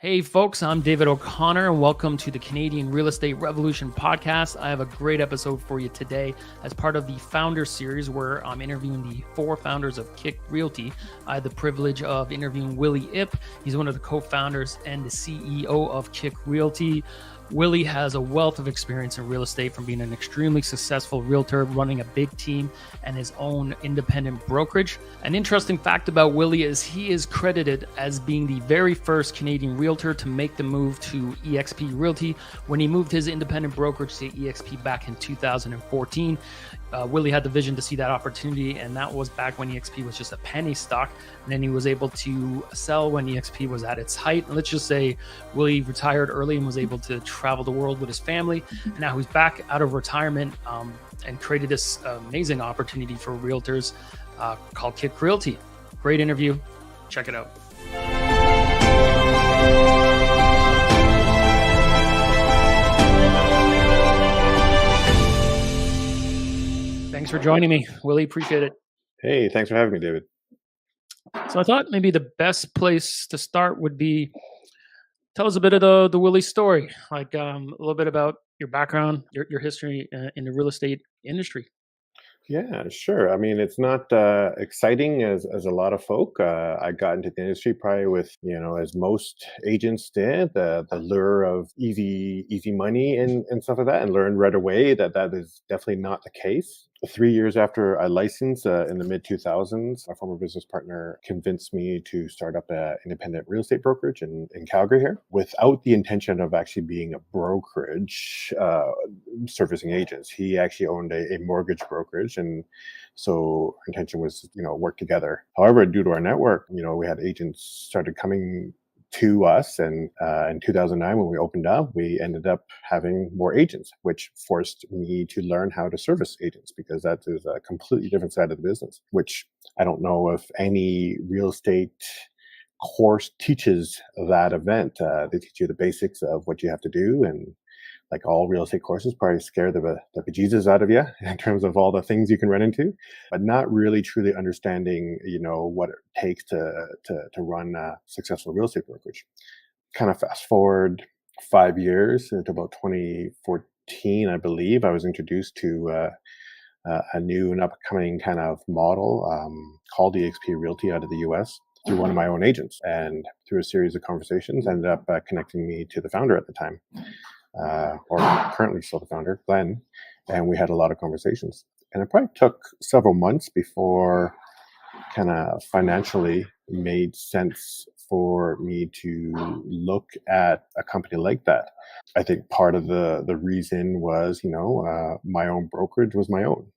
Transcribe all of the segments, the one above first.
Hey folks, I'm David O'Connor and welcome to the Canadian Real Estate Revolution podcast. I have a great episode for you today as part of the Founder Series where I'm interviewing the 4 founders of KIC Realty. I had the privilege of interviewing Willie Ip. He's one of the co-founders and the CEO of KIC Realty. Willie has a wealth of experience in real estate from being an extremely successful realtor, running a big team and his own independent brokerage. An interesting fact about Willie is he is credited as being the very first Canadian realtor to make the move to eXp Realty when he moved his independent brokerage to eXp back in 2014. Willie had the vision to see that opportunity, and that was back when eXp was just a penny stock. And then he was able to sell when eXp was at its height. And let's just say Willie retired early and was able to travel the world with his family. And now he's back out of retirement and created this amazing opportunity for realtors called KIC Realty. Great interview. Check it out. Thanks for joining me, Willie. Appreciate it. Hey, thanks for having me, David. So I thought maybe the best place to start would be tell us a bit of the Willie story, like a little bit about your background, your history in the real estate industry. Yeah, sure. I mean, it's not exciting as a lot of folk. I got into the industry probably with, as most agents did, the lure of easy money and stuff like that, and learned right away that is definitely not the case. 3 years after I licensed in the mid 2000s, a former business partner convinced me to start up an independent real estate brokerage in Calgary here, without the intention of actually being a brokerage servicing agents. He actually owned a mortgage brokerage, and so our intention was, work together. However, due to our network, we had agents started coming to us, and in 2009 when we opened up, we ended up having more agents, which forced me to learn how to service agents, because that is a completely different side of the business, which I don't know if any real estate course teaches that event. They teach you the basics of what you have to do, and like all real estate courses, probably scare the bejesus out of you in terms of all the things you can run into, but not really truly understanding, what it takes to run a successful real estate brokerage. Kind of fast forward 5 years into about 2014, I believe, I was introduced to a new and upcoming kind of model called eXp Realty out of the US through one of my own agents, and through a series of conversations ended up connecting me to the founder at the time. Or currently still the founder, Glenn, and we had a lot of conversations. And it probably took several months before kind of financially made sense for me to look at a company like that. I think part of the reason was, my own brokerage was my own.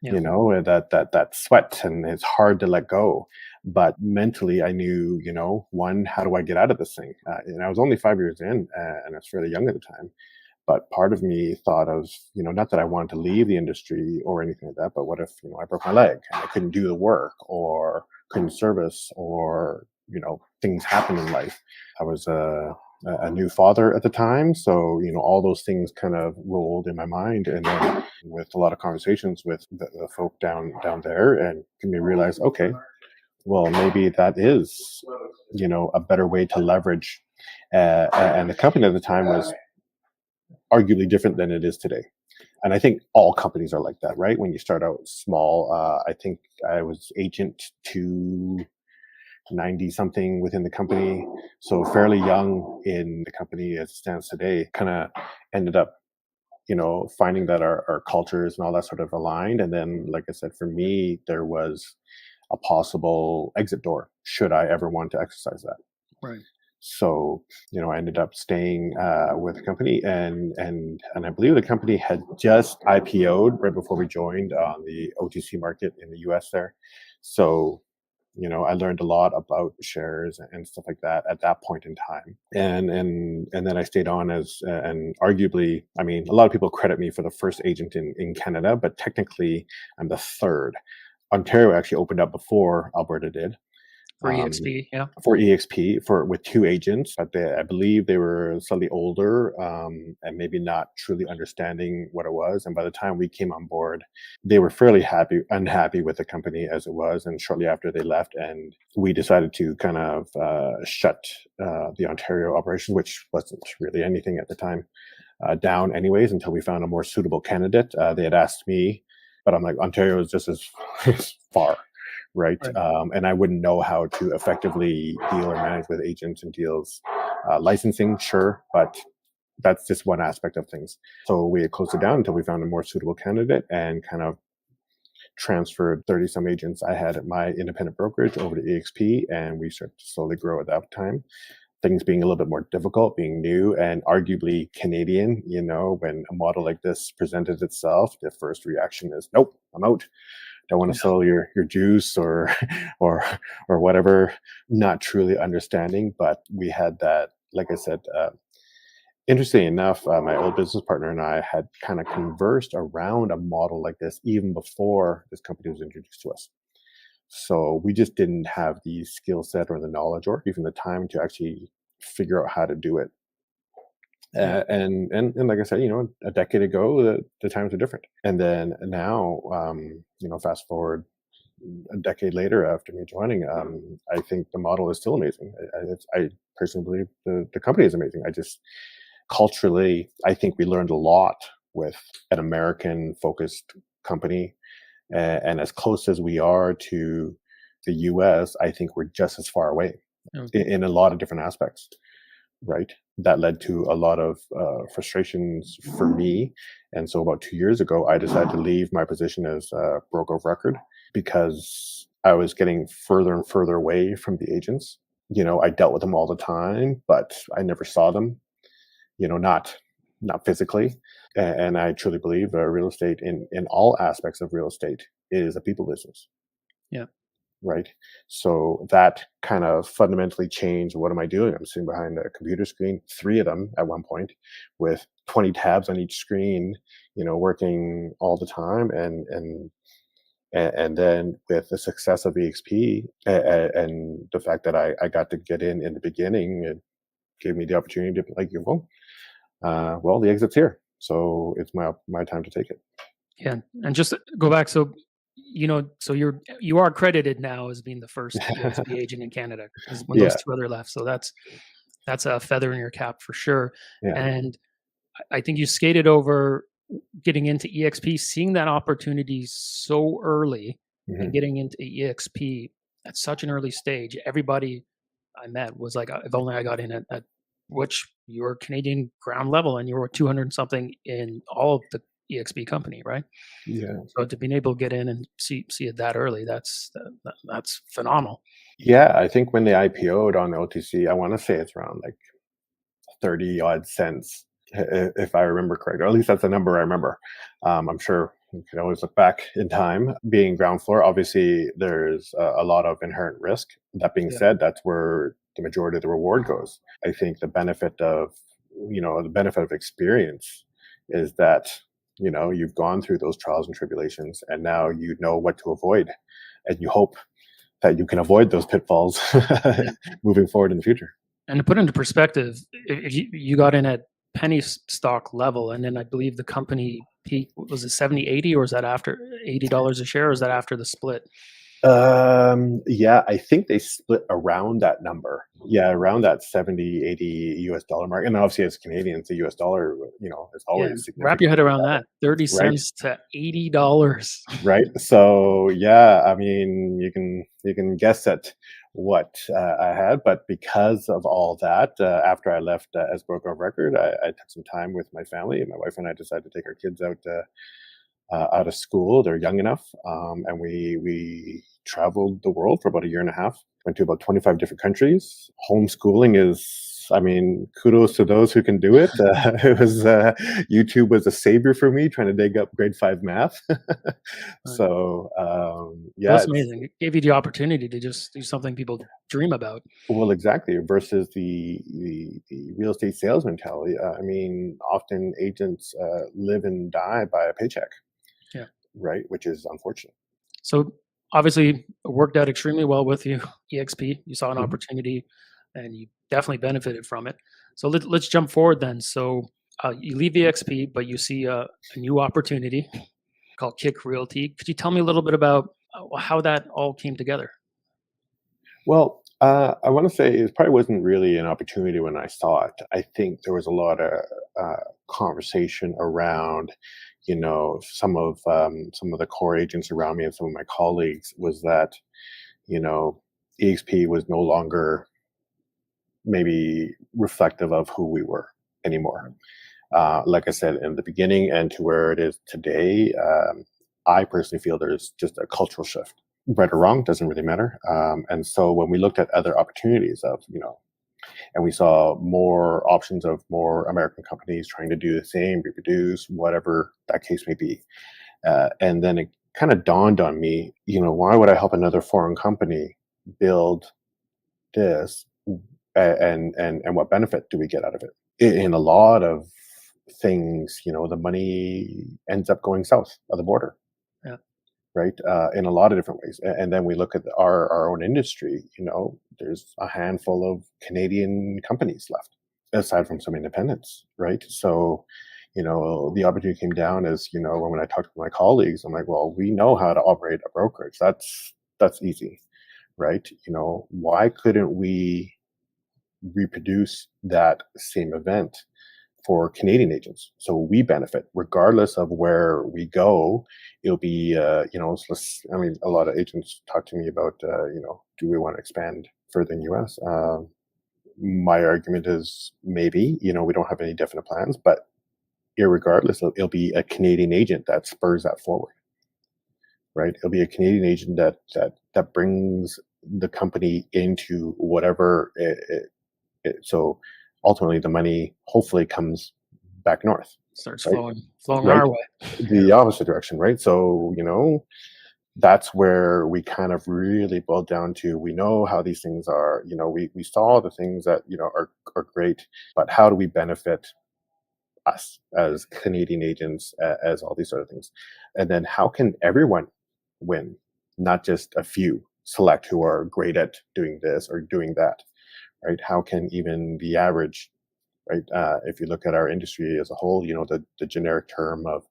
Yeah. That sweat, and it's hard to let go. But mentally, I knew, one, how do I get out of this thing? And I was only 5 years in, and I was fairly young at the time. But part of me thought of, not that I wanted to leave the industry or anything like that, but what if, I broke my leg and I couldn't do the work, or couldn't service, or, things happen in life. I was a new father at the time. So, all those things kind of rolled in my mind. And then with a lot of conversations with the folk down there, and made me realize, okay, well, maybe that is, a better way to leverage. And the company at the time was arguably different than it is today. And I think all companies are like that, right? When you start out small, I think I was agent to 90 something within the company. So fairly young in the company as it stands today, kind of ended up, finding that our cultures and all that sort of aligned. And then, like I said, for me, there was a possible exit door should I ever want to exercise that. Right. So, I ended up staying with the company, and I believe the company had just IPO'd right before we joined on the OTC market in the US there. So, I learned a lot about shares and stuff like that at that point in time. And then I stayed on as, and arguably, I mean, a lot of people credit me for the first agent in Canada, but technically I'm the third. Ontario actually opened up before Alberta did. For EXP, yeah. for EXP with two agents, but I believe they were slightly older, and maybe not truly understanding what it was. And by the time we came on board, they were fairly unhappy with the company as it was. And shortly after they left, and we decided to kind of shut the Ontario operation, which wasn't really anything at the time, down anyways until we found a more suitable candidate. They had asked me, but I'm like, Ontario is just as far. Right. Right. And I wouldn't know how to effectively deal or manage with agents and deals. Licensing, sure, but that's just one aspect of things. So we closed it down until we found a more suitable candidate and kind of transferred 30 some agents I had at my independent brokerage over to EXP. And we started to slowly grow at that time. Things being a little bit more difficult, being new and arguably Canadian, when a model like this presented itself, the first reaction is, nope, I'm out. Don't want to sell your juice or or whatever, not truly understanding. But we had that, like I said, interesting enough, my old business partner and I had kind of conversed around a model like this even before this company was introduced to us. So we just didn't have the skill set or the knowledge or even the time to actually figure out how to do it. Yeah. And like I said, a decade ago, the times are different. And then now, fast forward a decade later after me joining, I think the model is still amazing. I personally believe the company is amazing. I just culturally, I think we learned a lot with an American focused company, and as close as we are to the US, I think we're just as far away Okay. in a lot of different aspects. Right. That led to a lot of frustrations for me. And so about 2 years ago, I decided to leave my position as a broker of record because I was getting further and further away from the agents. I dealt with them all the time, but I never saw them, not physically. And I truly believe real estate in all aspects of real estate is a people business. Yeah. Right. So that kind of fundamentally changed. What am I doing? I'm sitting behind a computer screen, three of them at one point, with 20 tabs on each screen, working all the time. And then with the success of EXP and the fact that I got to get in the beginning, it gave me the opportunity to be like, well, the exit's here. So it's my time to take it. Yeah. And just to go back, so so you are credited now as being the first EXP agent in Canada, because when those Yeah. two other left, so that's a feather in your cap for sure. Yeah. And I think you skated over getting into EXP, seeing that opportunity so early, and Mhm. getting into EXP at such an early stage. Everybody I met was like, if only I got in at which you were Canadian ground level and you were 200 something in all of the EXP company, right? Yeah. So to being able to get in and see it that early, that's phenomenal. Yeah. I think when they IPO'd on the OTC, I want to say it's around like 30 odd cents, if I remember correct, or at least that's the number I remember. I'm sure you can always look back in time. Being ground floor, obviously, there's a lot of inherent risk. That being Yeah, said, that's where the majority of the reward goes. I think the benefit of experience is that, you've gone through those trials and tribulations, and now you know what to avoid, and you hope that you can avoid those pitfalls yeah. moving forward in the future. And to put into perspective, if you got in at penny stock level, and then I believe the company peak was it 70, 80, or is that after $80 a share, or is that after the split? Yeah, I think they split around that number. Yeah, around that 70, 80 US dollar mark. And obviously as Canadians, the US dollar, is Yeah, always wrap your head significantly around better, that. 30 right? cents to $80. Right. So yeah, I mean, you can guess at what I had, but because of all that, after I left as broker of record, I took some time with my family. My wife and I decided to take our kids out of school. They're young enough, and we traveled the world for about a year and a half. Went to about 25 different countries. Homeschooling is, I mean, kudos to those who can do it. It was YouTube was a savior for me trying to dig up grade 5 math. Right. So Well, yeah, that's amazing. It gave you the opportunity to just do something people dream about. well, exactly. Versus the real estate sales mentality. I mean, often agents live and die by a paycheck, Yeah. right? Which is unfortunate. So obviously it worked out extremely well with you, EXP. You saw an Mhm. opportunity, and you definitely benefited from it. So let's jump forward then. So you leave EXP, but you see a new opportunity called KIC Realty. Could you tell me a little bit about how that all came together? Well, I want to say it probably wasn't really an opportunity when I saw it. I think there was a lot of conversation around, some of the core agents around me and some of my colleagues was that, you know, EXP was no longer maybe reflective of who we were anymore. Like I said in the beginning, and to where it is today, I personally feel there's just a cultural shift. Right or wrong doesn't really matter. And so when we looked at other opportunities of, and we saw more options of more American companies trying to do the same, reproduce, whatever that case may be. And then it kind of dawned on me, why would I help another foreign company build this, and what benefit do we get out of it? In a lot of things, the money ends up going south of the border, Yeah, right? In a lot of different ways. And then we look at our own industry. There's a handful of Canadian companies left, aside from some independents, right? So, the opportunity came down as, when I talked to my colleagues, I'm like, well, we know how to operate a brokerage. That's easy, right? Why couldn't we reproduce that same event for Canadian agents? So we benefit regardless of where we go. It'll be, I mean, a lot of agents talk to me about, do we want to expand further in US? My argument is maybe, we don't have any definite plans, but irregardless, it'll be a Canadian agent that spurs that forward, right? It'll be a Canadian agent that brings the company into whatever so ultimately the money hopefully comes back north, starts right? flowing Right. our way. Yeah, The opposite direction, right? So, that's where we kind of really boiled down to, we know how these things are, we saw the things that, are great, but how do we benefit us as Canadian agents, as all these sort of things? And then how can everyone win, not just a few select who are great at doing this or doing that, right? How can even the average, right? If you look at our industry as a whole, the generic term of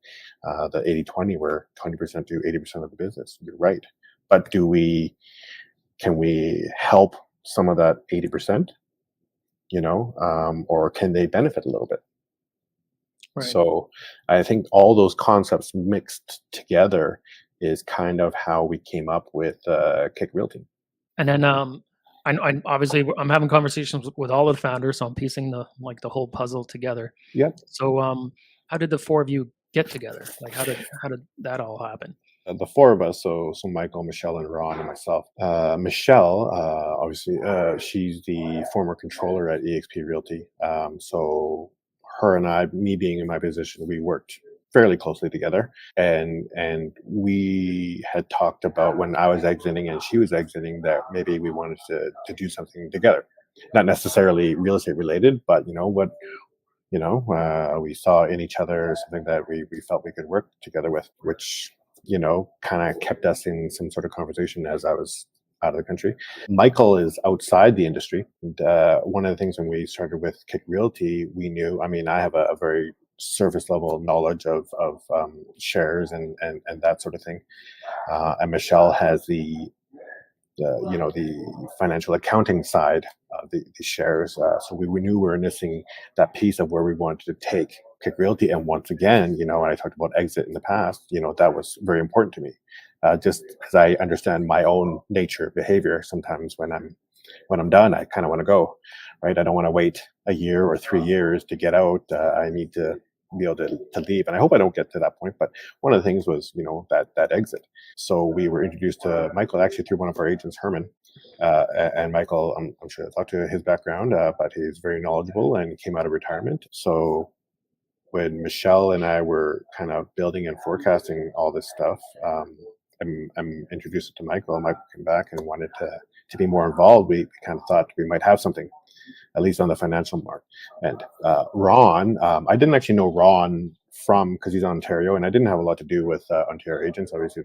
the 80-20, where 20% do 80% of the business. You're right. But can we help some of that 80%, or can they benefit a little bit? right. So I think all those concepts mixed together is kind of how we came up with KIC Realty. And then I obviously I'm having conversations with all of the founders, so I'm piecing the whole puzzle together. Yep. So how did the four of you get together? Like how did that all happen? The four of us, so Michael, Michelle, and Ron, and myself. Michelle, obviously, she's the former controller at EXP Realty. So her and I, me being in my position, we worked fairly closely together, and we had talked about, when I was exiting and she was exiting, that maybe we wanted to do something together, not necessarily real estate related, but we saw in each other something that we felt we could work together with, which, kind of kept us in some sort of conversation as I was out of the country. Michael is outside the industry. And, one of the things when we started with KIC Realty, we knew, I mean, I have a very surface level knowledge of shares and that sort of thing. And Michelle has the financial accounting side of the shares. So we knew we were missing that piece of where we wanted to take KIC Realty. And once again, when I talked about exit in the past, that was very important to me. Just as I understand my own nature, behavior, sometimes when I'm done, I kind of want to go, right? I don't want to wait a year or 3 years to get out. I need to be able to leave. And I hope I don't get to that point. But one of the things was, that exit. So we were introduced to Michael actually through one of our agents, Herman. And Michael, I'm sure I talked to his background, but he's very knowledgeable and came out of retirement. So when Michelle and I were kind of building and forecasting all this stuff, I'm introduced it to Michael. Michael came back and wanted to be more involved. We kind of thought we might have something. at least on the financial market. And Ron, I didn't actually know Ron because he's in Ontario, and I didn't have a lot to do with Ontario agents. Obviously,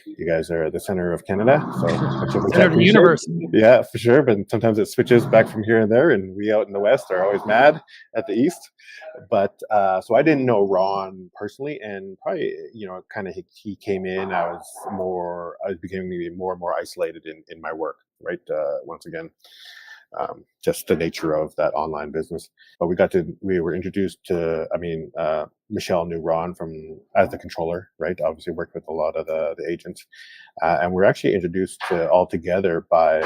you guys are the center of Canada, so which I Center of the appreciate. universe. Yeah, for sure. But sometimes it switches back from here and there, and we out in the West are always mad at the East. But so I didn't know Ron personally, and probably kind of he came in. I was becoming maybe more and more isolated in my work. Right, once again. Just the nature of that online business. But we were introduced to, Michelle knew Ron as the controller, right? Obviously worked with a lot of the agents. And we're actually introduced to all together by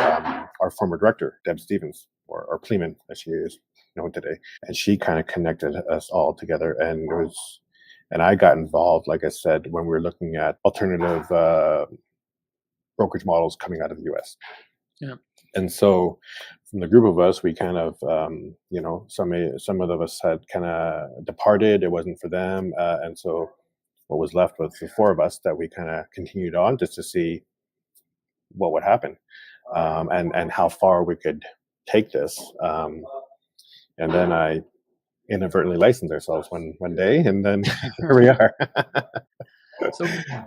our former director, Deb Stevens, or Pleeman, as she is known today. And she kind of connected us all together. And I got involved, like I said, when we were looking at alternative brokerage models coming out of the US. Yeah. And so from the group of us, we kind of, some of us had kind of departed. It wasn't for them. And so what was left was the four of us that we kind of continued on just to see what would happen and how far we could take this. And then I inadvertently licensed ourselves one day, and then here we are. So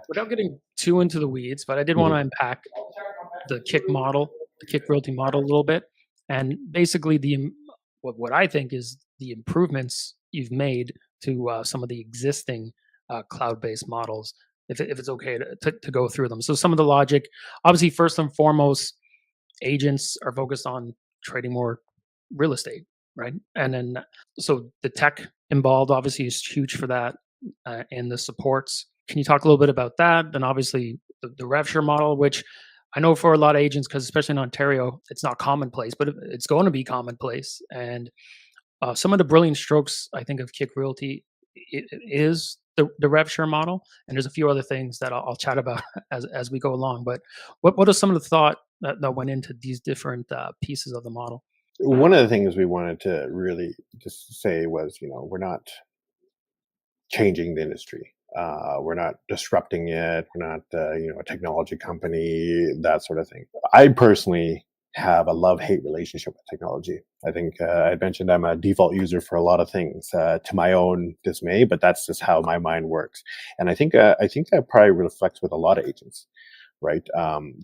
without getting too into the weeds, but I did want to unpack the KIC model, the KIC Realty model a little bit. And basically what I think is the improvements you've made to some of the existing cloud-based models, if it's okay to go through them. So some of the logic, obviously, first and foremost, agents are focused on trading more real estate, right? And then, so the tech involved obviously is huge for that, and the supports. Can you talk a little bit about that? Then obviously the rev share model, which I know for a lot of agents, because especially in Ontario, it's not commonplace, but it's going to be commonplace. And some of the brilliant strokes, I think, of KIC Realty is the rev share model. And there's a few other things that I'll chat about as we go along. But what are some of the thought that went into these different pieces of the model? One of the things we wanted to really just say was, we're not changing the industry. We're not disrupting it. We're not, a technology company, that sort of thing. I personally have a love-hate relationship with technology. I think I mentioned I'm a default user for a lot of things, to my own dismay, but that's just how my mind works. And I think that probably reflects with a lot of agents, right?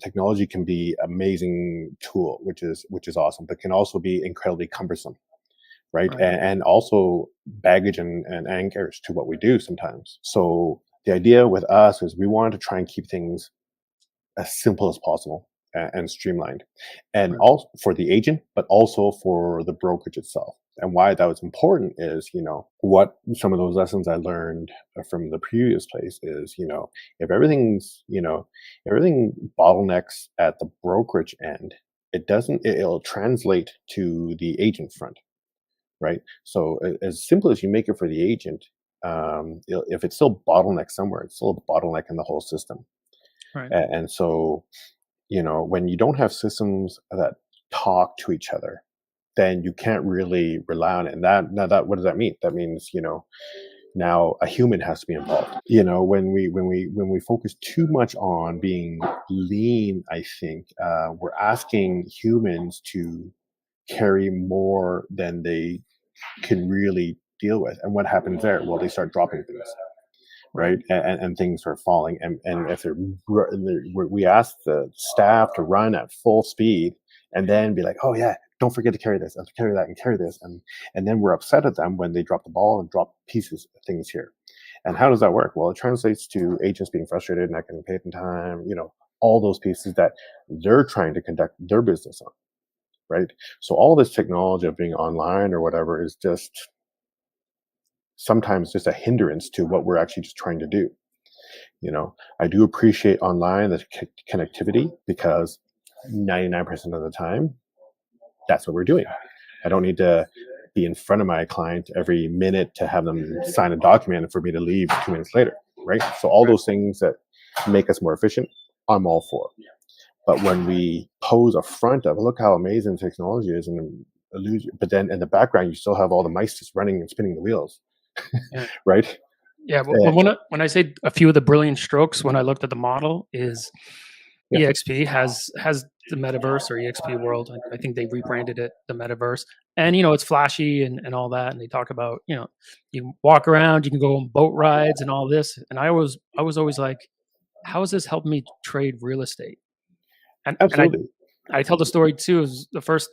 Technology can be an amazing tool, which is awesome, but can also be incredibly cumbersome. Right. And also baggage and anchors to what we do sometimes. So the idea with us is we wanted to try and keep things as simple as possible and streamlined, and also for the agent, but also for the brokerage itself. And why that was important is, what some of those lessons I learned from the previous place is, if everything bottlenecks at the brokerage end, it'll translate to the agent front. Right. So as simple as you make it for the agent, if it's still bottleneck somewhere, it's still a bottleneck in the whole system. Right. And so, when you don't have systems that talk to each other, then you can't really rely on it. And that what does that mean? That means, now a human has to be involved. When we focus too much on being lean, I think we're asking humans to carry more than they can really deal with. And what happens there? Well, they start dropping things, right? And things are falling. And if we ask the staff to run at full speed and then be like, oh yeah, don't forget to carry this and carry that and carry this. And then we're upset at them when they drop the ball and drop pieces of things here. And how does that work? Well, it translates to agents being frustrated, not getting paid in time, all those pieces that they're trying to conduct their business on. Right. So all this technology of being online or whatever is just sometimes just a hindrance to what we're actually just trying to do. I do appreciate online the connectivity, because 99% of the time, that's what we're doing. I don't need to be in front of my client every minute to have them sign a document for me to leave 2 minutes later. Right. So all those things that make us more efficient, I'm all for. But when we pose a front of, look how amazing technology is, and but then in the background, you still have all the mice just running and spinning the wheels, right? Yeah. Well, when I say a few of the brilliant strokes, when I looked at the model, is EXP has the metaverse or EXP world. I think they rebranded it the metaverse, and it's flashy and all that. And they talk about you walk around, you can go on boat rides and all this. And I was always like, how is this helping me trade real estate? And Absolutely. I tell the story too. It was the first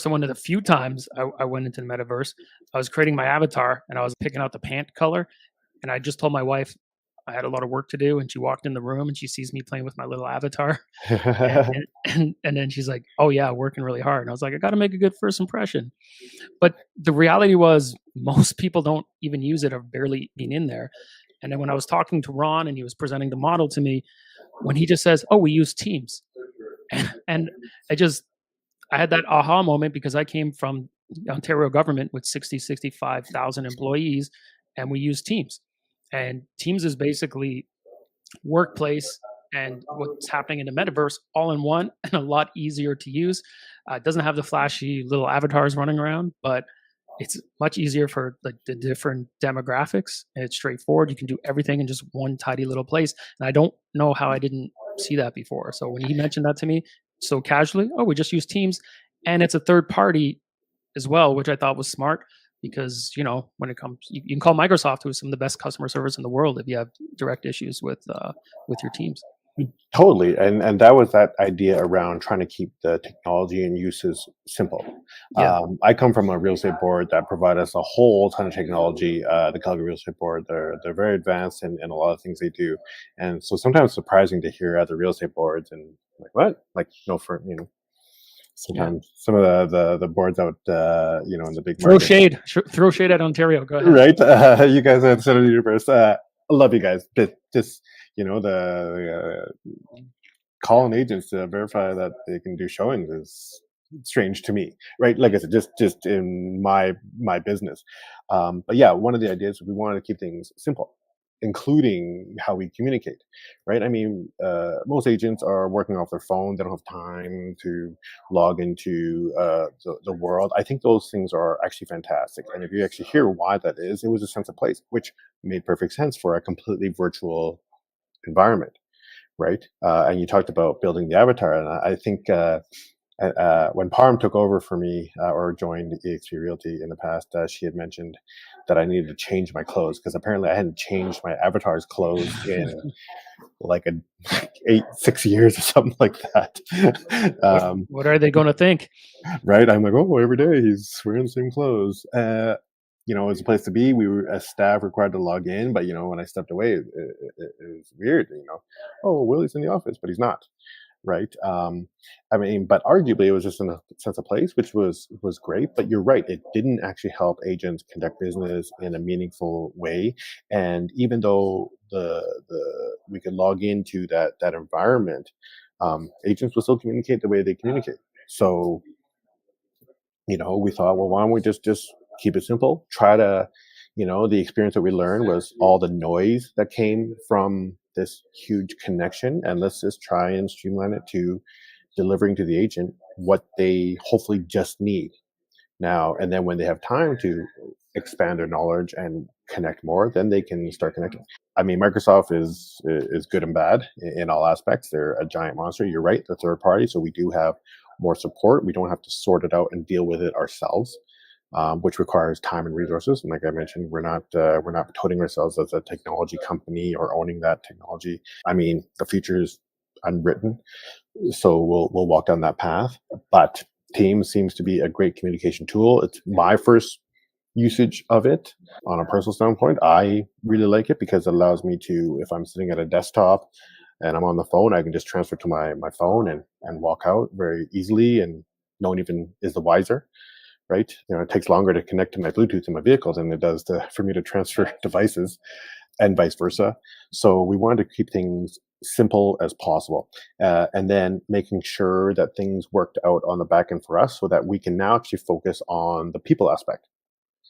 and one of the few times I went into the metaverse. I was creating my avatar and I was picking out the pant color, and I just told my wife I had a lot of work to do, and she walked in the room and she sees me playing with my little avatar, and and then she's like, "Oh yeah, working really hard." And I was like, "I got to make a good first impression." But the reality was, most people don't even use it or barely been in there. And then when I was talking to Ron and he was presenting the model to me, when he just says, "Oh, we use Teams," and I just I had that aha moment because I came from the Ontario government with 65,000 employees, and we use Teams. And Teams is basically workplace and what's happening in the metaverse all in one and a lot easier to use. It doesn't have the flashy little avatars running around, but it's much easier for the different demographics. And it's straightforward. You can do everything in just one tidy little place. And I don't know how I didn't see that before. So when he mentioned that to me so casually, oh, we just use Teams, and it's a third party as well, which I thought was smart because when it comes, you can call Microsoft, who is some of the best customer service in the world, if you have direct issues with your teams. Totally, and that was that idea around trying to keep the technology and uses simple. Yeah, I come from a real estate board that provide us a whole ton of technology. The Calgary Real Estate Board, they're very advanced in a lot of things they do, and so sometimes surprising to hear other real estate boards and like what, like no for yeah. sometimes some of the boards out in the big Throw market, shade, throw shade at Ontario. Go ahead. right? You guys are the center of the universe. I love you guys, but just the calling agents to verify that they can do showings is strange to me, right? Like I said, just in my business. But yeah, one of the ideas we wanted to keep things simple, including how we communicate, right? I mean, most agents are working off their phone; they don't have time to log into the world. I think those things are actually fantastic, and if you actually hear why that is, it was a sense of place, which made perfect sense for a completely virtual environment, right? And you talked about building the avatar, and I think when Parm took over for me or joined EXP Realty in the past, she had mentioned that I needed to change my clothes because apparently I hadn't changed my avatar's clothes in like 6 years or something like that. What what are they going to think? Right? I'm like, oh, every day he's wearing the same clothes. It was a place to be. We were as staff required to log in, but when I stepped away, it was weird. Oh, Willie's in the office, but he's not. Right? I mean, but arguably, it was just in a sense of place, which was great. But you're right; it didn't actually help agents conduct business in a meaningful way. And even though the we could log into that environment, agents will still communicate the way they communicate. So we thought, well, why don't we just keep it simple? Try to, the experience that we learned was all the noise that came from this huge connection, and let's just try and streamline it to delivering to the agent what they hopefully just need now. And then when they have time to expand their knowledge and connect more, then they can start connecting. I mean, Microsoft is good and bad in all aspects. They're a giant monster. You're right, the third party. So we do have more support. We don't have to sort it out and deal with it ourselves, which requires time and resources. And like I mentioned, we're not touting ourselves as a technology company or owning that technology. I mean, the future is unwritten, so we'll walk down that path. But Teams seems to be a great communication tool. It's my first usage of it on a personal standpoint. I really like it because it allows me to, if I'm sitting at a desktop and I'm on the phone, I can just transfer to my phone and walk out very easily, and no one even is the wiser, right? It takes longer to connect to my Bluetooth in my vehicle than it does for me to transfer devices, and vice versa. So we wanted to keep things simple as possible, and then making sure that things worked out on the back end for us so that we can now actually focus on the people aspect,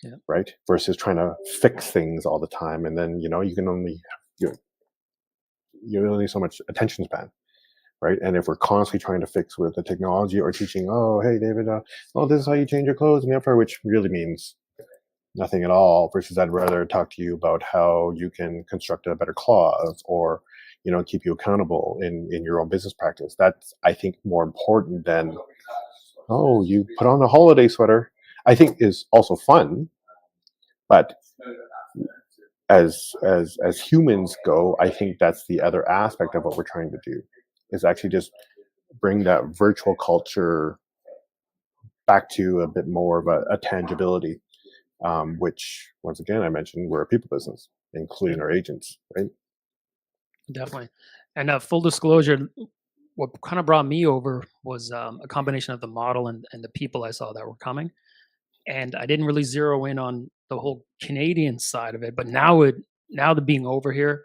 Yeah. right? Versus trying to fix things all the time. And then, you can only, you only so much attention span, right? And if we're constantly trying to fix with the technology or teaching, oh, hey, David, this is how you change your clothes in the avatar, which really means nothing at all, versus I'd rather talk to you about how you can construct a better clause, or keep you accountable in your own business practice. That's, I think, more important than, oh, you put on a holiday sweater. I think is also fun, but as humans go, I think that's the other aspect of what we're trying to do, is actually just bring that virtual culture back to a bit more of a tangibility, which, once again, I mentioned we're a people business, Yeah, including our agents, right? definitely. And full disclosure, what kind of brought me over was a combination of the model and the people I saw that were coming. And I didn't really zero in on the whole Canadian side of it, but now the being over here,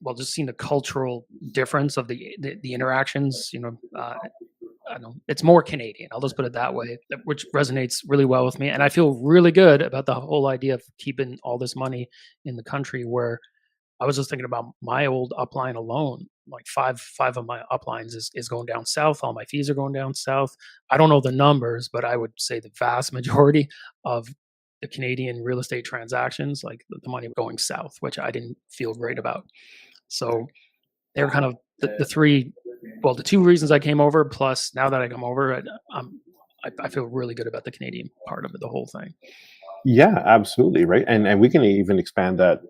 well, just seeing the cultural difference of the interactions, I don't know, it's more Canadian. I'll just put it that way, which resonates really well with me. And I feel really good about the whole idea of keeping all this money in the country. Where I was just thinking about my old upline alone. Like five of my uplines is going down south. All my fees are going down south. I don't know the numbers, but I would say the vast majority of the Canadian real estate transactions, like the money going south, which I didn't feel great about. So they're kind of the three, well, the two reasons I came over. Plus, now that I come over, I feel really good about the Canadian part of it, the whole thing. Yeah, absolutely, right. And we can even expand that,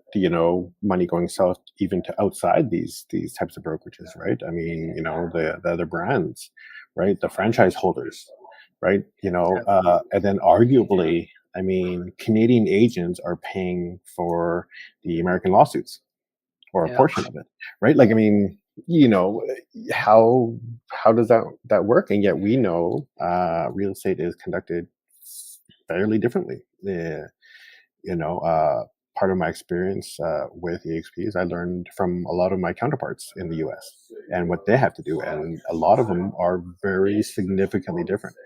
money going south even to outside these types of brokerages, right? I mean, the other brands, right? The franchise holders, right? Yeah, And then arguably, I mean, Canadian agents are paying for the American lawsuits, or a yeah, portion of it, right? Like, I mean, how does that work? And yet we know real estate is conducted fairly differently. You know, uh, Part of my experience with EXP is I learned from a lot of my counterparts in the US and what they have to do, and a lot of them are very significantly different.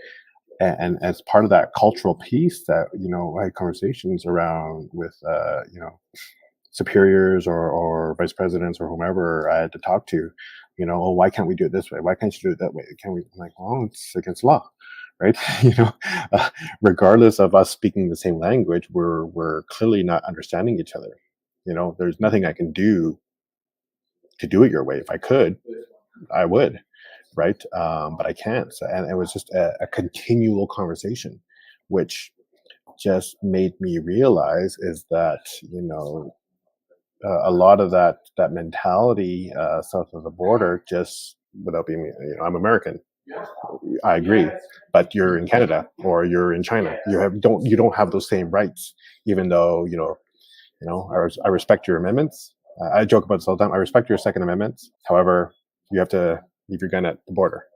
And as part of that cultural piece, that I had conversations around with superiors or vice presidents or whomever I had to talk to, oh, why can't we do it this way? Why can't you do it that way? Can we? I'm like, well, it's against law, right? Regardless of us speaking the same language, we're clearly not understanding each other. There's nothing I can do to do it your way. If I could, I would, right? But I can't. So, and it was just a continual conversation, which just made me realize is that a lot of that mentality south of the border, just without being, I'm American. I agree, but you're in Canada or you're in China. You don't have those same rights, even though I respect your amendments. I joke about this all the time. I respect your Second Amendments. However, you have to leave your gun at the border,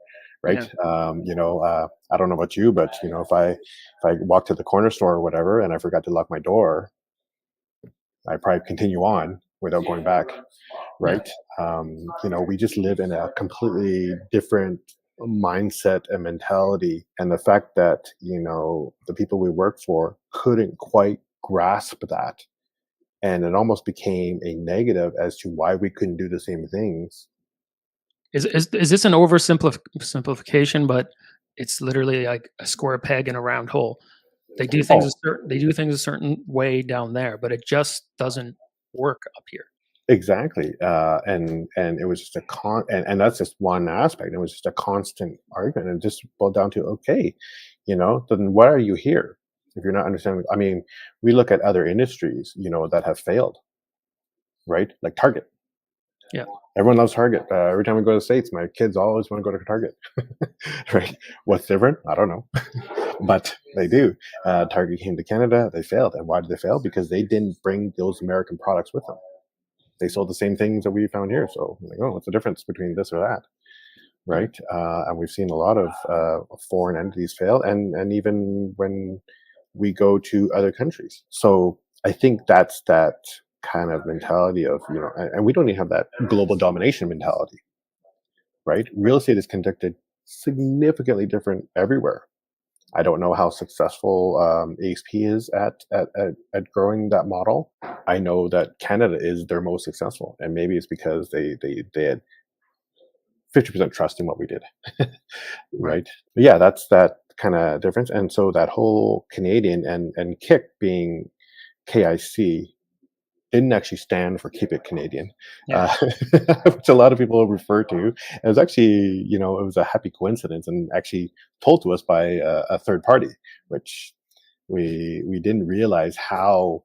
yeah, right? I don't know about you, but if I walk to the corner store or whatever and I forgot to lock my door, I probably continue on without going back, yeah. right? We just live in a completely different mindset and mentality. And the fact that, the people we work for couldn't quite grasp that. And it almost became a negative as to why we couldn't do the same things. Is this an oversimplification? But it's literally like a square peg in a round hole. Oh, They do things a certain way down there, but it just doesn't work up here. exactly. And it was just and that's just one aspect. It was just a constant argument, and just boiled down to, okay, then why are you here if you're not understanding? I mean, we look at other industries, that have failed, right? Like Target. Yeah, Everyone loves Target. Every time we go to the States, my kids always want to go to Target. Right? What's different? I don't know, but they do. Target came to Canada. They failed, and why did they fail? Because they didn't bring those American products with them. They sold the same things that we found here. So, like, oh, what's the difference between this or that? yeah. Right? And we've seen a lot of foreign entities fail, and even when we go to other countries. So I think that's that kind of mentality of, and we don't even have that global domination mentality, right? Real estate is conducted significantly different everywhere. I don't know how successful AXP is at growing that model. I know that Canada is their most successful, and maybe it's because they had 50% trust in what we did, Right. right? But yeah, that's that kind of difference. And so that whole Canadian and KIC being KIC, didn't actually stand for Keep It Canadian, Yeah. which a lot of people refer to. It was actually, it was a happy coincidence and actually told to us by a third party, which we didn't realize how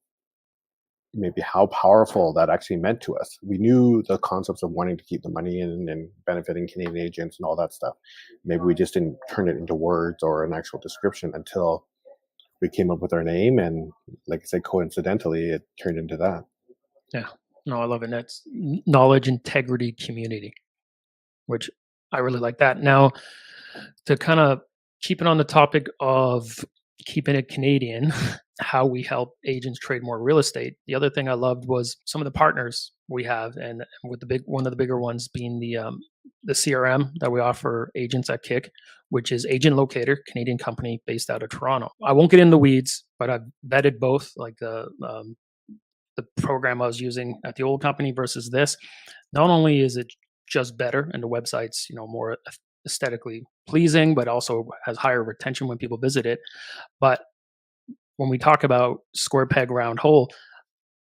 powerful that actually meant to us. We knew the concepts of wanting to keep the money in and benefiting Canadian agents and all that stuff. Maybe we just didn't turn it into words or an actual description until we came up with our name, and like I said, coincidentally, it turned into that. Yeah. No, I love it. That's knowledge, integrity, community, which I really like that. Now, to kind of keep it on the topic of keeping it Canadian, how we help agents trade more real estate. The other thing I loved was some of the partners we have, and with one of the bigger ones being the CRM that we offer agents at KIC, which is Agent Locator, Canadian company based out of Toronto. I won't get in the weeds, but I've vetted both, like the program I was using at the old company versus this. Not only is it just better and the website's more aesthetically pleasing, but also has higher retention when people visit it. But when we talk about square peg round hole,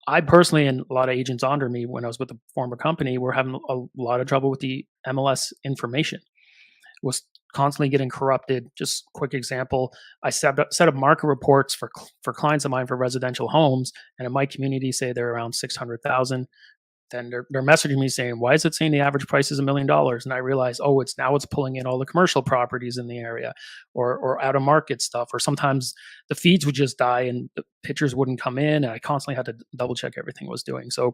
I personally and a lot of agents under me when I was with the former company were having a lot of trouble with the MLS information. It was constantly getting corrupted. Just quick example, I set up market reports for clients of mine for residential homes, and in my community say they're around 600,000. Then they're messaging me saying, "Why is it saying the average price is $1 million?" And I realize, oh, it's pulling in all the commercial properties in the area, or out of market stuff. Or sometimes the feeds would just die and the pictures wouldn't come in, and I constantly had to double check everything I was doing. So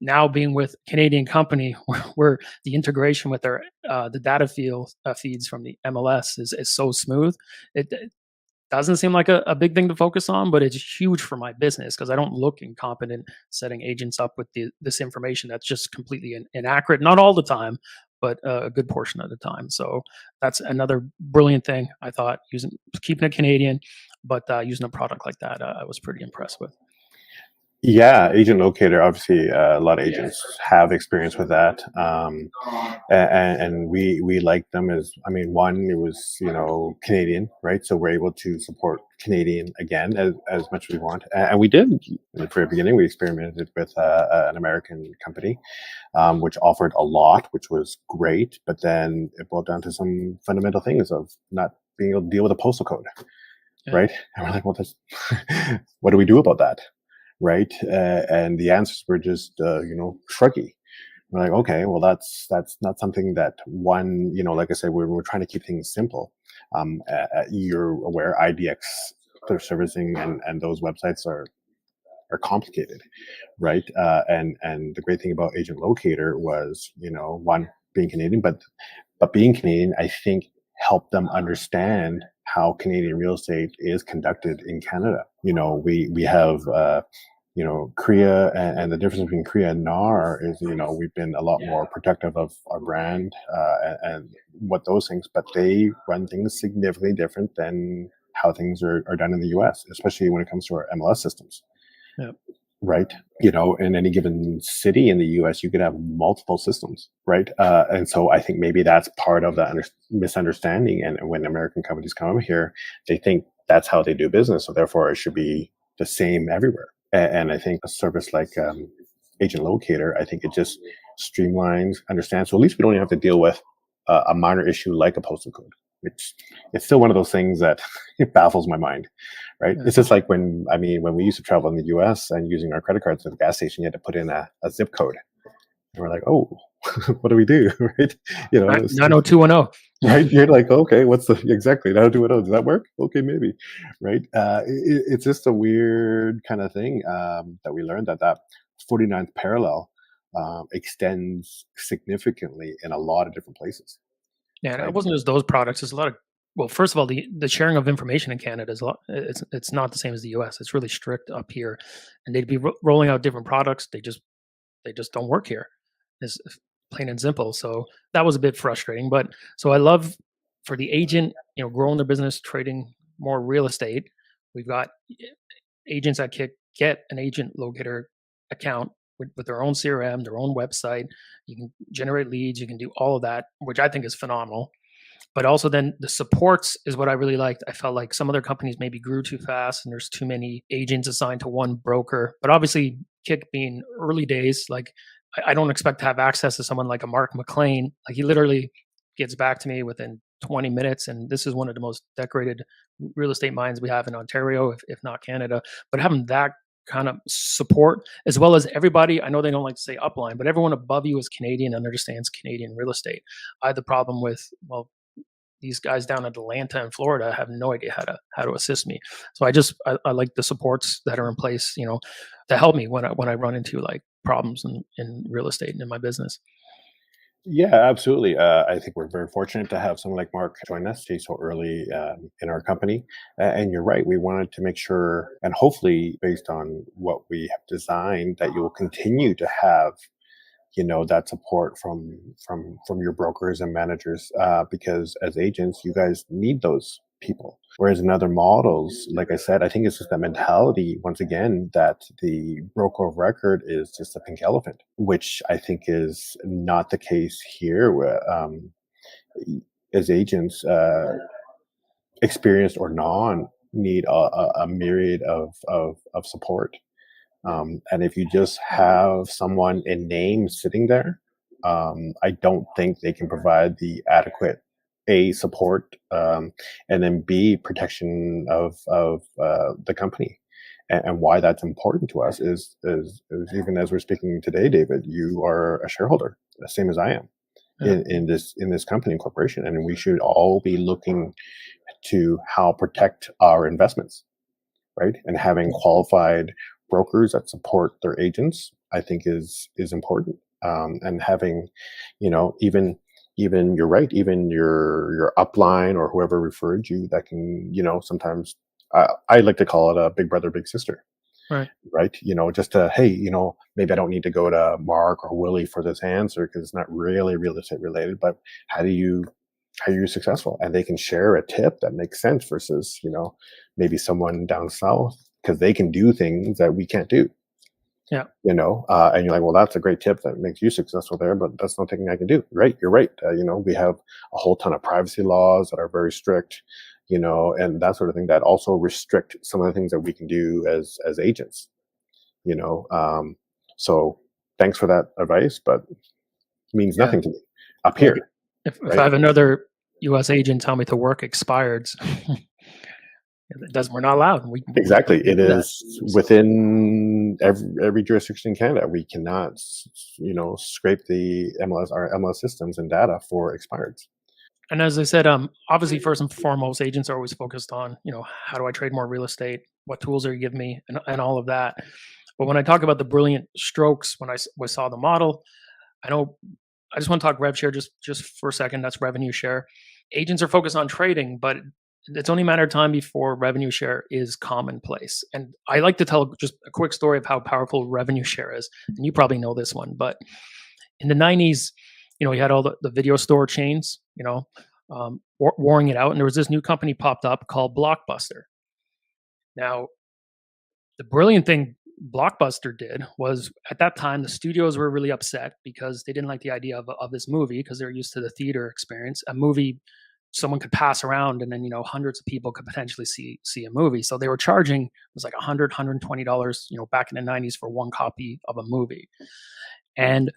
now being with Canadian company, where the integration with their the data feeds from the MLS is so smooth, it doesn't seem like a big thing to focus on, but it's huge for my business because I don't look incompetent setting agents up with this information that's just completely inaccurate. Not all the time, but a good portion of the time. So that's another brilliant thing I thought, keeping it Canadian, but using a product like that, I was pretty impressed with. Yeah, Agent Locator. Obviously, a lot of agents have experience with that, and we like them as. I mean, one, it was Canadian, right? So we're able to support Canadian again as much as we want, and we did in the very beginning. We experimented with an American company, which offered a lot, which was great, but then it boiled down to some fundamental things of not being able to deal with a postal code, Yeah. right? And we're like, well, what do we do about that? Right? And the answers were just, shruggy. We're like, okay, well, that's not something that one, like I said, we're trying to keep things simple. You're aware IDX, their servicing and those websites are complicated, right? And the great thing about Agent Locator was, one, being Canadian, but being Canadian, I think helped them understand how Canadian real estate is conducted in Canada. We have Korea, and the difference between Korea and NAR is we've been a lot more protective of our brand and what those things, but they run things significantly different than how things are done in the US, especially when it comes to our MLS systems. Yeah. Right. In any given city in the US, you could have multiple systems. Right. And so I think maybe that's part of the misunderstanding. And when American companies come over here, they think that's how they do business. So therefore, it should be the same everywhere. And I think a service like Agent Locator, I think it just streamlines, understands. So at least we don't even have to deal with a minor issue like a postal code, which it's still one of those things that it baffles my mind, right? Yeah. It's just like when we used to travel in the US and using our credit cards at the gas station, you had to put in a zip code. And we're like, oh, what do we do, right? 90210. Right? You're like, okay, what's exactly 90210? Does that work? Okay, maybe, right? It's just a weird kind of thing that we learned that 49th parallel extends significantly in a lot of different places. Yeah, and Right? it wasn't just those products. There's a lot of, well, first of all, the sharing of information in Canada is a lot. It's not the same as the U.S. It's really strict up here, and they'd be rolling out different products. They just don't work here. Is plain and simple. So that was a bit frustrating. But so I love for the agent, growing their business, trading more real estate. We've got agents that get an Agent Locator account with their own CRM, their own website. You can generate leads. You can do all of that, which I think is phenomenal. But also then the supports is what I really liked. I felt like some other companies maybe grew too fast and there's too many agents assigned to one broker. But obviously KIC being early days, like I don't expect to have access to someone like a Mark McLean. Like he literally gets back to me within 20 minutes. And this is one of the most decorated real estate minds we have in Ontario, if not Canada. But having that kind of support, as well as everybody, I know they don't like to say upline, but everyone above you is Canadian and understands Canadian real estate. I had the problem with, well, these guys down in Atlanta and Florida have no idea how to assist me. So I like the supports that are in place, to help me when I run into like problems in real estate and in my business. Yeah, absolutely. I think we're very fortunate to have someone like Mark join us. He's so early in our company. And you're right. We wanted to make sure, and hopefully, based on what we have designed, that you will continue to have, that support from your brokers and managers, because as agents, you guys need those people. Whereas in other models, like I said, I think it's just that mentality, once again, that the broker of record is just a pink elephant, which I think is not the case here. Where, as agents, experienced or non, need a myriad of support. And if you just have someone in name sitting there, I don't think they can provide the adequate A, support, and then B, protection of the company. And why that's important to us is even as we're speaking today, David, you are a shareholder, the same as I am, Yeah. in this company and corporation, and we should all be looking to how protect our investments, right? And having qualified brokers that support their agents, I think is important. And having, even you're right, even your upline or whoever referred you, that can, sometimes I like to call it a big brother, big sister, Right. right? Just to, hey, maybe I don't need to go to Mark or Willie for this answer because it's not really real estate related, but how are you successful? And they can share a tip that makes sense versus, maybe someone down south, because they can do things that we can't do. Yeah. And you're like, well, that's a great tip that makes you successful there, but that's not something I can do. Right. You're right. We have a whole ton of privacy laws that are very strict, and that sort of thing that also restrict some of the things that we can do as agents, so thanks for that advice, but means Yeah. nothing to me up Like here. if Right. I have another US agent tell me to work expireds, it doesn't, we're not allowed. Exactly. We It do that. is within every jurisdiction in Canada. We cannot, scrape the our MLS systems and data for expireds. And as I said, obviously, first and foremost, agents are always focused on, how do I trade more real estate? What tools are you giving me, and all of that. But when I talk about the brilliant strokes, when I saw the model, I know I just want to talk rev share just for a second. That's revenue share. Agents are focused on trading, but it's only a matter of time before revenue share is commonplace. And I like to tell just a quick story of how powerful revenue share is. And you probably know this one, but in the 90s, you had all the video store chains, warring it out. And there was this new company popped up called Blockbuster. Now, the brilliant thing Blockbuster did was at that time, the studios were really upset because they didn't like the idea of this movie because they're used to the theater experience. A movie someone could pass around and then, hundreds of people could potentially see a movie. So they were charging, it was like $120, back in the 90s for one copy of a movie. And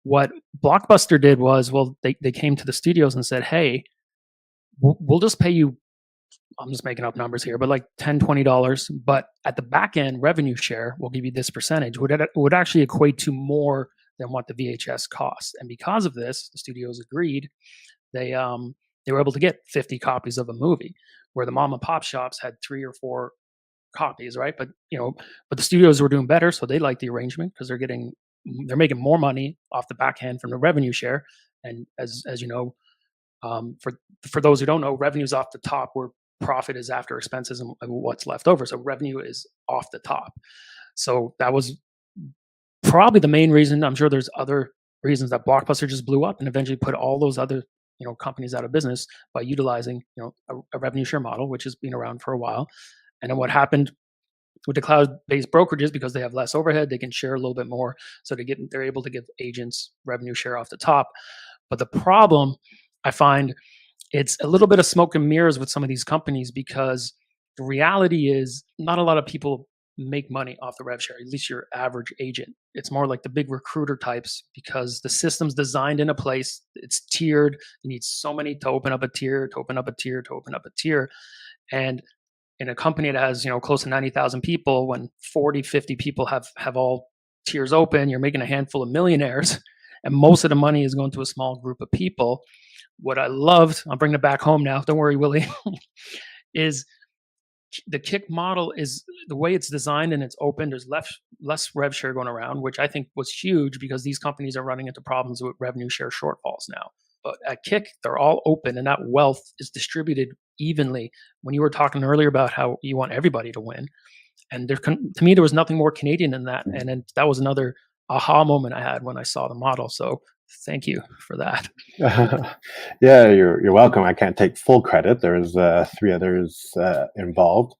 what Blockbuster did was, well, they came to the studios and said, hey, we'll just pay you, I'm just making up numbers here, but like $10, $20. But at the back end, revenue share will give you this percentage, would actually equate to more than what the VHS costs. And because of this, the studios agreed. They were able to get 50 copies of a movie, where the mom and pop shops had 3 or 4 copies, right? But the studios were doing better, so they liked the arrangement because they're making more money off the back end from the revenue share. And as you know, for those who don't know, revenue's off the top, where profit is after expenses and what's left over. So revenue is off the top. So that was probably the main reason. I'm sure there's other reasons that Blockbuster just blew up and eventually put all those other companies out of business by utilizing a revenue share model, which has been around for a while. And then what happened with the cloud-based brokerages, because they have less overhead, they can share a little bit more, so they're able to give agents revenue share off the top. But the problem, I find, it's a little bit of smoke and mirrors with some of these companies, because the reality is not a lot of people make money off the rev share, at least your average agent. It's more like the big recruiter types because the system's designed in a place, it's tiered. You need so many to open up a tier, to open up a tier, to open up a tier. And in a company that has, close to 90,000 people, when 40, 50 people have all tiers open, you're making a handful of millionaires, and most of the money is going to a small group of people. What I loved, I'm bringing it back home now, don't worry, Willie, is the KIC model is the way it's designed and it's open. There's less rev share going around, which I think was huge because these companies are running into problems with revenue share shortfalls now. But at KIC, they're all open and that wealth is distributed evenly. When you were talking earlier about how you want everybody to win, and to me, there was nothing more Canadian than that. And then that was another aha moment I had when I saw the model. So thank you for that. Yeah, you're welcome. I can't take full credit. There's three others involved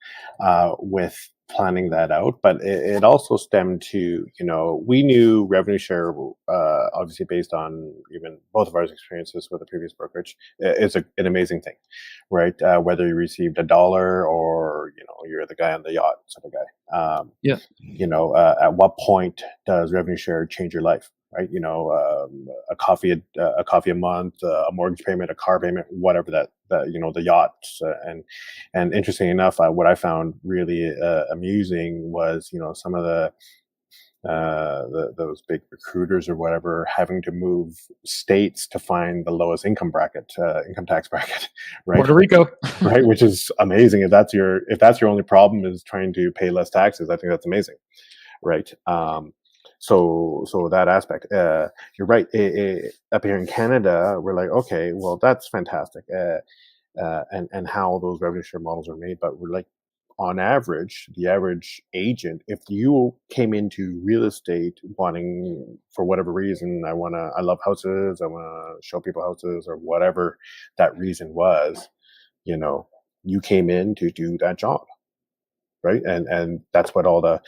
with planning that out, but it also stemmed to, we knew revenue share, obviously based on even both of our experiences with the previous brokerage, is an amazing thing, right? Whether you received $1 or, you're the guy on the yacht sort of guy. Yeah. At what point does revenue share change your life? Right, a coffee a month, a mortgage payment, a car payment, whatever that the yachts, and interesting enough, what I found really amusing was some of those big recruiters or whatever having to move states to find the lowest income tax bracket, right? Puerto Rico, right, which is amazing. If that's your only problem is trying to pay less taxes, I think that's amazing, right? So that aspect, you're right. Up here in Canada, we're like, okay, well, that's fantastic, and how those revenue share models are made. But we're like, on average, the average agent, if you came into real estate wanting, for whatever reason, I love houses, I want to show people houses, or whatever that reason was, you came in to do that job. Right, and that's what all the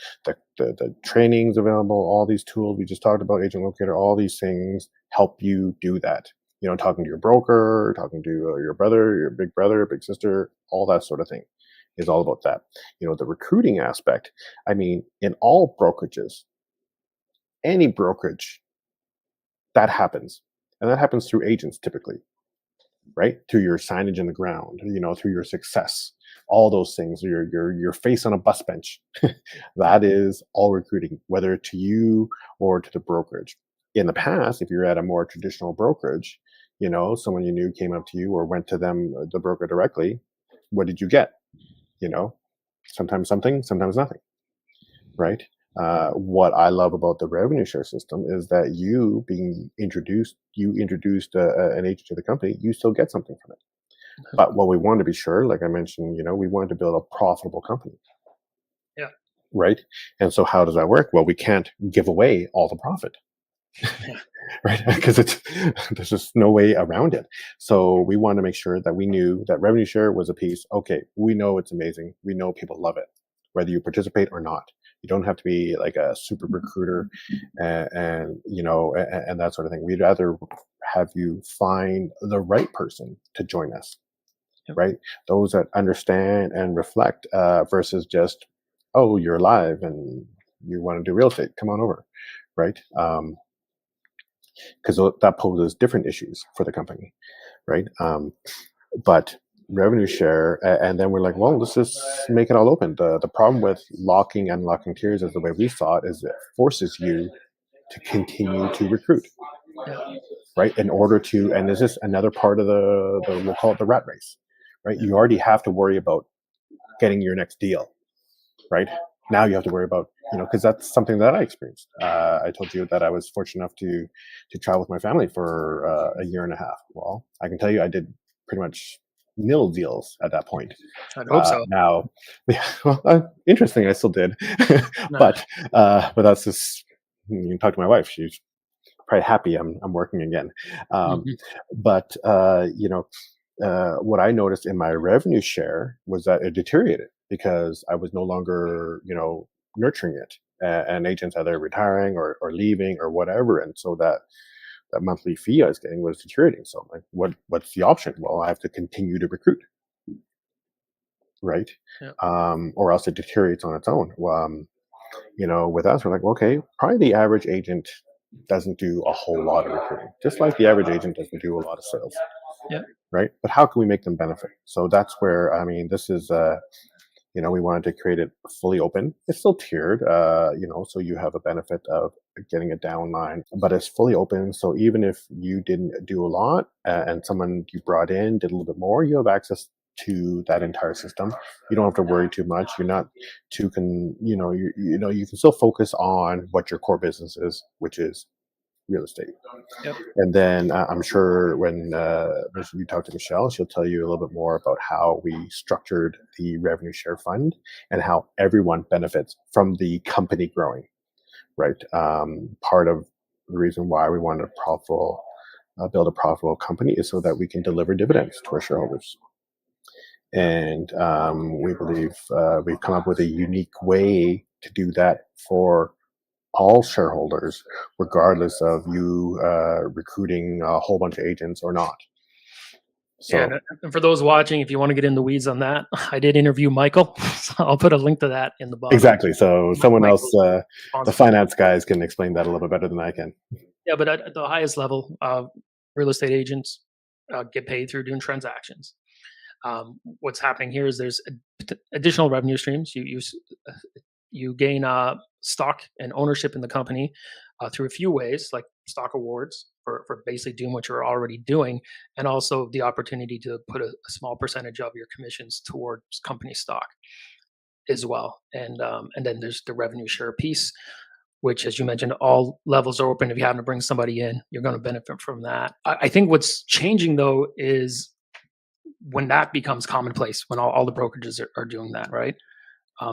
trainings available, all these tools we just talked about, agent locator, all these things help you do that. Talking to your broker, talking to your brother, your big brother, big sister, all that sort of thing is all about that. The recruiting aspect. I mean, in all brokerages, any brokerage, that happens, and that happens through agents typically. Right, through your signage in the ground, through your success, all those things, your face on a bus bench. That is all recruiting, whether to you or to the brokerage. In the past, if you're at a more traditional brokerage, someone you knew came up to you or went to them, the broker directly. What did you get? Sometimes something, sometimes nothing. Right. What I love about the revenue share system is that you introduced an agent to the company, you still get something from it. But what we want to be sure, like I mentioned, we wanted to build a profitable company. Yeah. Right. And so how does that work? Well, we can't give away all the profit. Right, because there's just no way around it. So we want to make sure that we knew that revenue share was a piece. Okay, we know it's amazing. We know people love it, whether you participate or not. You don't have to be like a super recruiter and that sort of thing. We'd rather have you find the right person to join us. Yep. Right, those that understand and reflect versus just, oh, you're alive and you want to do real estate, come on over. Right, because that poses different issues for the company, right? But revenue share, and then we're like, well, let's just make it all open. The problem with locking and unlocking tiers, as the way we saw it, is it forces you to continue to recruit, right? In order to, and this is another part of the we'll call it the rat race, right? You already have to worry about getting your next deal, right? Now you have to worry about, because that's something that I experienced. I told you that I was fortunate enough to travel with my family for a year and a half. Well, I can tell you I did pretty much nil deals at that point. I hope so. Now, yeah, well, interesting, I still did. But that's just, you can talk to my wife. She's probably happy I'm working again. But, what I noticed in my revenue share was that it deteriorated because I was no longer, nurturing it, and agents either retiring or leaving or whatever. And so that monthly fee I was getting was deteriorating. So I'm like, what's the option? Well, I have to continue to recruit. right? Yeah. Or else it deteriorates on its own. With us, we're like, okay, probably the average agent doesn't do a whole lot of recruiting, just like the average agent doesn't do a lot of sales, Yeah. right? But how can we make them benefit? So that's where, this is, we wanted to create it fully open. It's still tiered, so you have a benefit of getting a downline, but it's fully open. So even if you didn't do a lot and someone you brought in did a little bit more, you have access to that entire system. You don't have to worry too much. You're not too you can still focus on what your core business is, which is real estate. Yep. And then I'm sure when you talk to Michelle, she'll tell you a little bit more about how we structured the revenue share fund and how everyone benefits from the company growing, right? Part of the reason why we wanted build a profitable company is so that we can deliver dividends to our shareholders. And we believe we've come up with a unique way to do that for all shareholders, regardless of you recruiting a whole bunch of agents or not. Yeah, So and for those watching, if you want to get in the weeds on that, I did interview Michael, so I'll put a link to that in the bottom. exactly. So someone else, Michael's the finance guys, can explain that a little bit better than I can. Yeah, but at the highest level, real estate agents get paid through doing transactions. What's happening here is there's additional revenue streams. You gain stock and ownership in the company through a few ways, like stock awards for basically doing what you're already doing, and also the opportunity to put a small percentage of your commissions towards company stock as well. And then there's the revenue share piece, which, as you mentioned, all levels are open. If you happen to bring somebody in, you're going to benefit from that. I think what's changing, though, is when that becomes commonplace, when all the brokerages are doing that, right?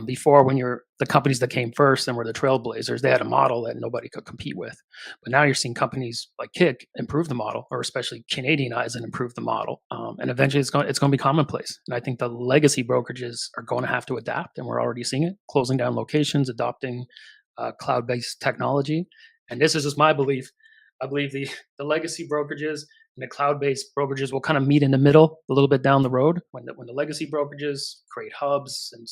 Before, when you're the companies that came first and were the trailblazers, they had a model that nobody could compete with. But now you're seeing companies like KIC improve the model, or especially Canadianize and improve the model. And eventually it's going to be commonplace. And I think the legacy brokerages are going to have to adapt, and we're already seeing it, closing down locations, adopting cloud-based technology. And this is just my belief. I believe the legacy brokerages and the cloud-based brokerages will kind of meet in the middle a little bit down the road, when the legacy brokerages create hubs and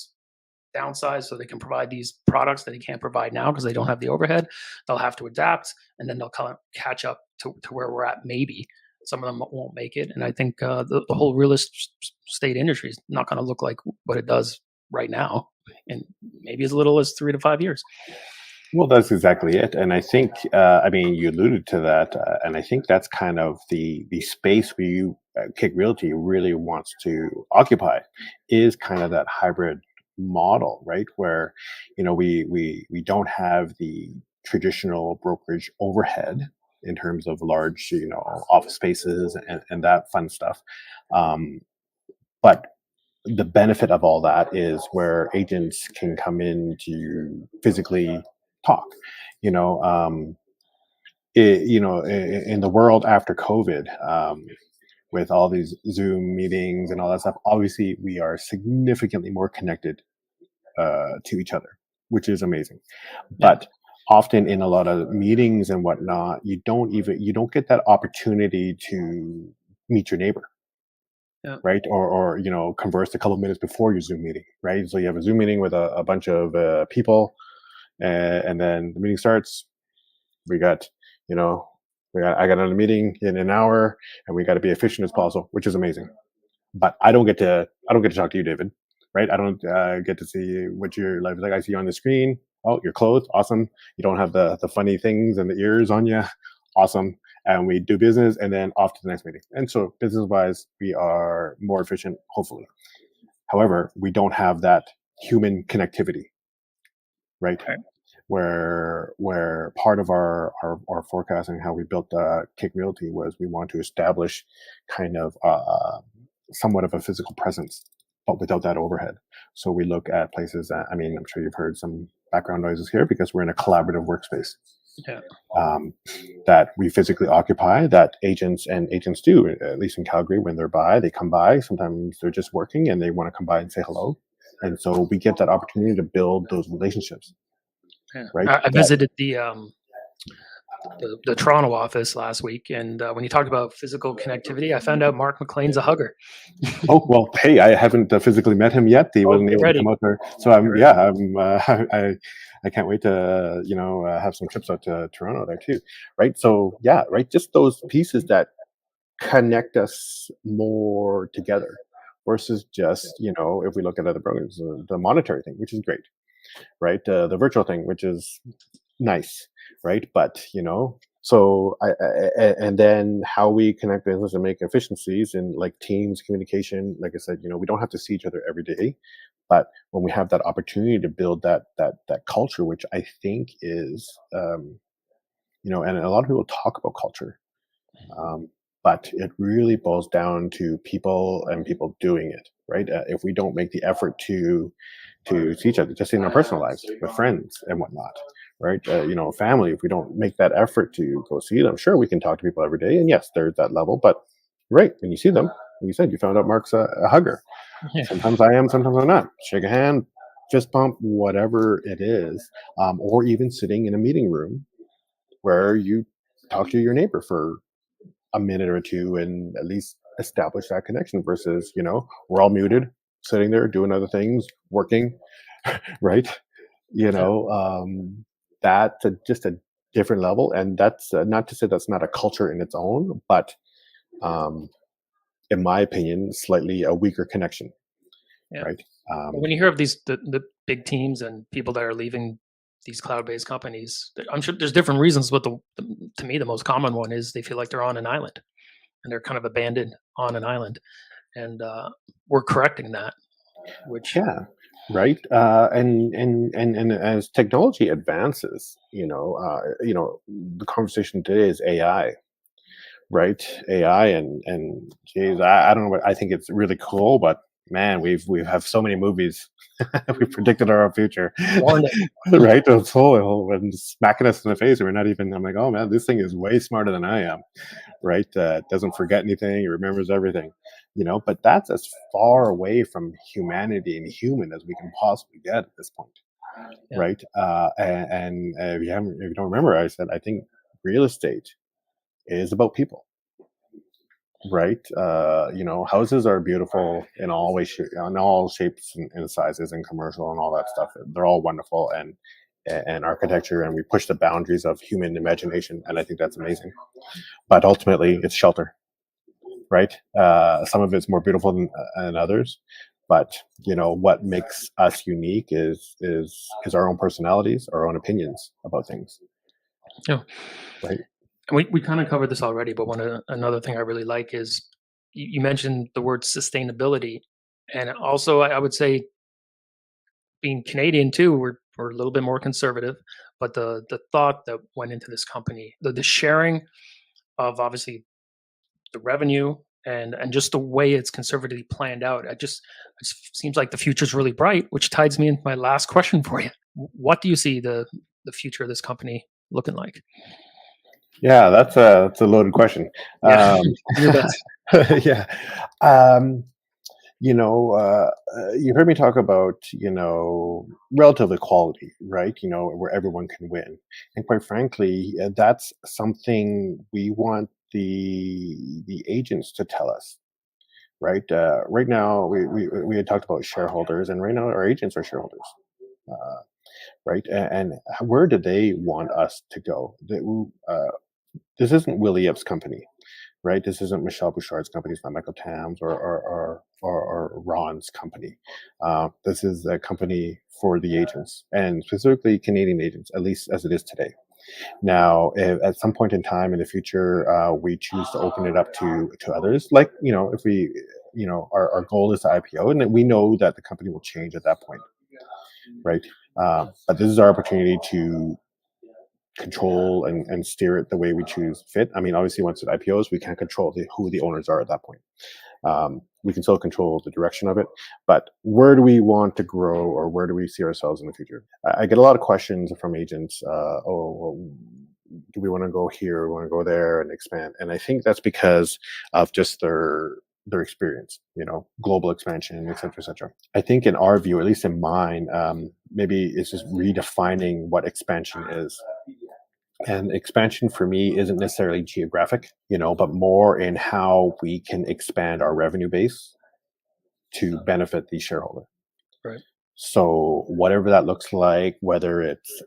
downsize so they can provide these products that they can't provide now because they don't have the overhead. They'll have to adapt, and then they'll kind of catch up to where we're at. Maybe some of them won't make it. And I think the whole real estate industry is not going to look like what it does right now, and maybe as little as 3 to 5 years. Well, that's exactly it. And I think, you alluded to that, and I think that's kind of the space KIC Realty really wants to occupy, is kind of that hybrid model, right? Where, we don't have the traditional brokerage overhead in terms of large, office spaces and that fun stuff. But the benefit of all that is where agents can come in to physically talk. In the world after COVID, with all these Zoom meetings and all that stuff, obviously we are significantly more connected to each other, which is amazing. Yeah. But often in a lot of meetings and whatnot, you don't get that opportunity to meet your neighbor. Yeah. Right, or converse a couple of minutes before your Zoom meeting, right? So you have a Zoom meeting with a bunch of people, and then the meeting starts. I got another meeting in an hour, and we got to be efficient as possible, which is amazing. But I don't get to talk to you, David, right? I don't get to see what your life is like. I see you on the screen. Oh, you're clothed, awesome. You don't have the funny things and the ears on you, awesome. And we do business, and then off to the next meeting. And so business-wise, we are more efficient, hopefully. However, we don't have that human connectivity, right? Right. Where part of our forecasting, how we built KIC Realty, was we want to establish kind of somewhat of a physical presence, but without that overhead. So we look at places that, I'm sure you've heard some background noises here because we're in a collaborative workspace. Yeah. That we physically occupy, that agents do, at least in Calgary. When they come by. Sometimes they're just working and they want to come by and say hello. And so we get that opportunity to build those relationships. Yeah. Right. I visited the the Toronto office last week, and when you talked about physical connectivity, I found out Mark McLean's a hugger. Oh well, hey, I haven't physically met him yet. He wasn't Get able to ready. come out there, so I can't wait to have some trips out to Toronto there too, right? So yeah, right, just those pieces that connect us more together versus just if we look at other programs, the monetary thing, which is great, right? The virtual thing, which is nice, right? But so and then how we connect business and make efficiencies in like teams communication. Like I said, we don't have to see each other every day, but when we have that opportunity to build that culture, which I think is and a lot of people talk about culture, um, but it really boils down to people and people doing it, right? If we don't make the effort to see each other, just in our personal lives with friends and whatnot, right? Family. If we don't make that effort to go see them, sure, we can talk to people every day, and yes, there's that level. But right when you see them, like you said, you found out Mark's a hugger. Yeah. Sometimes I am, sometimes I'm not. Shake a hand, fist bump, whatever it is, or even sitting in a meeting room where you talk to your neighbor for a minute or two and at least establish that connection versus we're all muted sitting there doing other things working right you Yeah. know that's just a different level, and that's not to say that's not a culture in its own, but um in my opinion slightly a weaker connection, Yeah. right? When you hear of the big teams and people that are leaving these cloud-based companies, I'm sure there's different reasons, but to me, the most common one is they feel like they're on an island and they're kind of abandoned on an island. And we're correcting that, which Yeah, right. And as technology advances, the conversation today is AI, right? AI and geez, I don't know. I think it's really cool, but man, we have so many movies. We predicted our future, warned right? It's whole and smacking us in the face. We're not even. I'm like, oh man, this thing is way smarter than I am, right? Doesn't forget anything. It remembers everything, But that's as far away from humanity and human as we can possibly get at this point, yeah, right? And if you don't remember, I said I think real estate is about people, right? Houses are beautiful in all ways, in all shapes and sizes, and commercial and all that stuff. They're all wonderful, and architecture, and we push the boundaries of human imagination, and I think that's amazing. But ultimately, it's shelter, right? Some of it's more beautiful than others, but what makes us unique is our own personalities, our own opinions about things, yeah. right? And we kind of covered this already, but another thing I really like is you mentioned the word sustainability, and also I would say being Canadian too, we're a little bit more conservative, but the thought that went into this company, the sharing of obviously the revenue and just the way it's conservatively planned out, it just seems like the future's really bright, which ties me into my last question for you. What do you see the future of this company looking like? Yeah, that's a loaded question. Yeah, Um, do your best. yeah. Um, you've heard me talk about, relative equality, right? Where everyone can win. And quite frankly, that's something we want the agents to tell us, right? Right now, we had talked about shareholders, and right now our agents are shareholders, uh, right? And where do they want us to go? This isn't Willie Ip's company, right? This isn't Michelle Bouchard's company. It's not Michael Tam's or Ron's company. This is a company for the agents, and specifically Canadian agents, at least as it is today. Now, if at some point in time in the future, we choose to open it up to others, like if we, our goal is to IPO, and then we know that the company will change at that point, right? But this is our opportunity to control and steer it the way we choose fit. I mean, obviously, once it IPOs, we can't control who the owners are at that point. We can still control the direction of it, but where do we want to grow, or where do we see ourselves in the future? I get a lot of questions from agents. Oh, well, do we want to go here? We want to go there and expand? And I think that's because of just their experience, global expansion, et cetera, et cetera. I think in our view, at least in mine, maybe it's just redefining what expansion is. And expansion for me isn't necessarily geographic, but more in how we can expand our revenue base to benefit the shareholder. Right. So whatever that looks like, whether it's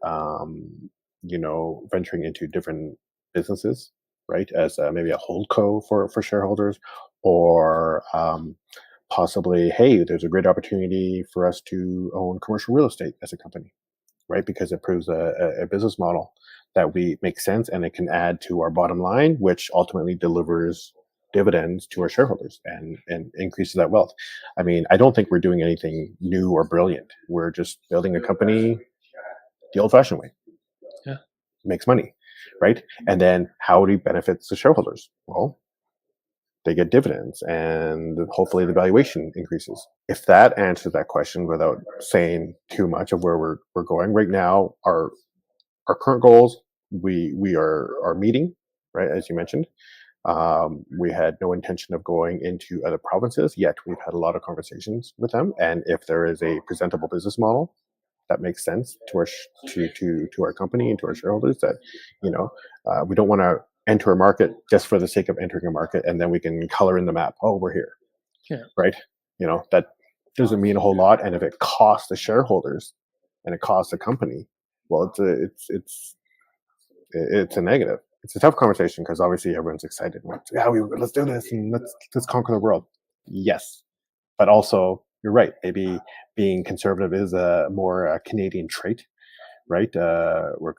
venturing into different businesses, right, as maybe a holdco for shareholders, or possibly, hey, there's a great opportunity for us to own commercial real estate as a company, right? Because it proves a business model that we make sense and it can add to our bottom line, which ultimately delivers dividends to our shareholders and increases that wealth. I mean, I don't think we're doing anything new or brilliant. We're just building a company the old-fashioned way. Yeah. Makes money, right? And then how do we benefit the shareholders? Well, they get dividends and hopefully the valuation increases. If that answers that question without saying too much of where we're going right now, our current goals we are meeting, right, as you mentioned. We had no intention of going into other provinces yet. We've had a lot of conversations with them, and if there is a presentable business model that makes sense to our to our company and to our shareholders, that we don't want to enter a market just for the sake of entering a market, and then we can color in the map. Oh, we're here, Yeah. right? That doesn't mean a whole lot, and if it costs the shareholders and it costs the company, well, it's a negative. It's a tough conversation because obviously everyone's excited. Let's do this and let's conquer the world. Yes, but also you're right. Maybe being conservative is a more Canadian trait, right? We're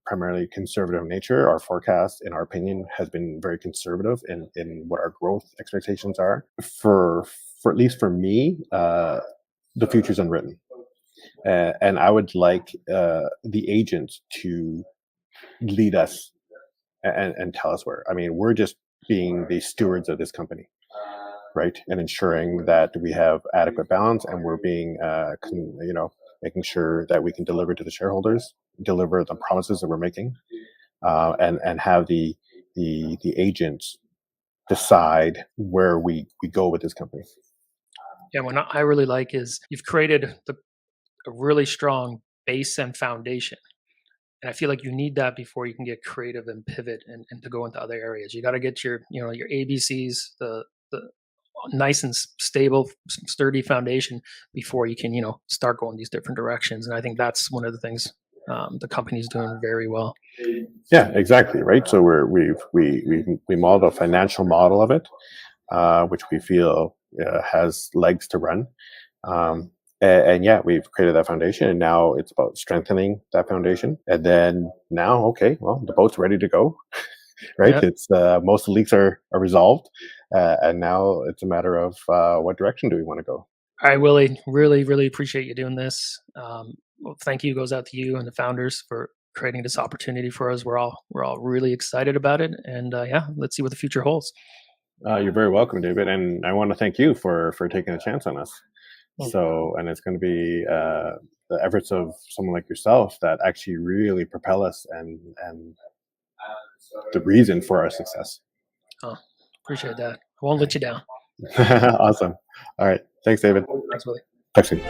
primarily conservative in nature. Our forecast, in our opinion, has been very conservative in what our growth expectations are. For at least for me, the future's unwritten, and I would like the agents to lead us and tell us where. I mean, we're just being the stewards of this company, right, and ensuring that we have adequate balance, and we're being, making sure that we can deliver to the shareholders, deliver the promises that we're making, and have the agents decide where we go with this company. Yeah, what I really like is you've created a really strong base and foundation. And I feel like you need that before you can get creative and pivot and to go into other areas. You got to get your ABCs, the nice and stable, sturdy foundation before you can start going these different directions. And I think that's one of the things the company's doing very well. Yeah, exactly, right. So we modeled a financial model of it, which we feel has legs to run. And yeah, we've created that foundation, and now it's about strengthening that foundation. And then now, okay, well, the boat's ready to go, right? Yeah. It's most of the leaks are resolved, and now it's a matter of what direction do we want to go. All right, Willie, really, really appreciate you doing this. Well, thank you goes out to you and the founders for creating this opportunity for us. We're all really excited about it, and yeah, let's see what the future holds. You're very welcome, David, and I want to thank you for taking a chance on us. So, and it's going to be the efforts of someone like yourself that actually really propel us and the reason for our success. Oh, appreciate that. I won't let you down. Awesome. All right. Thanks, David. Thanks, Willie. Talk soon.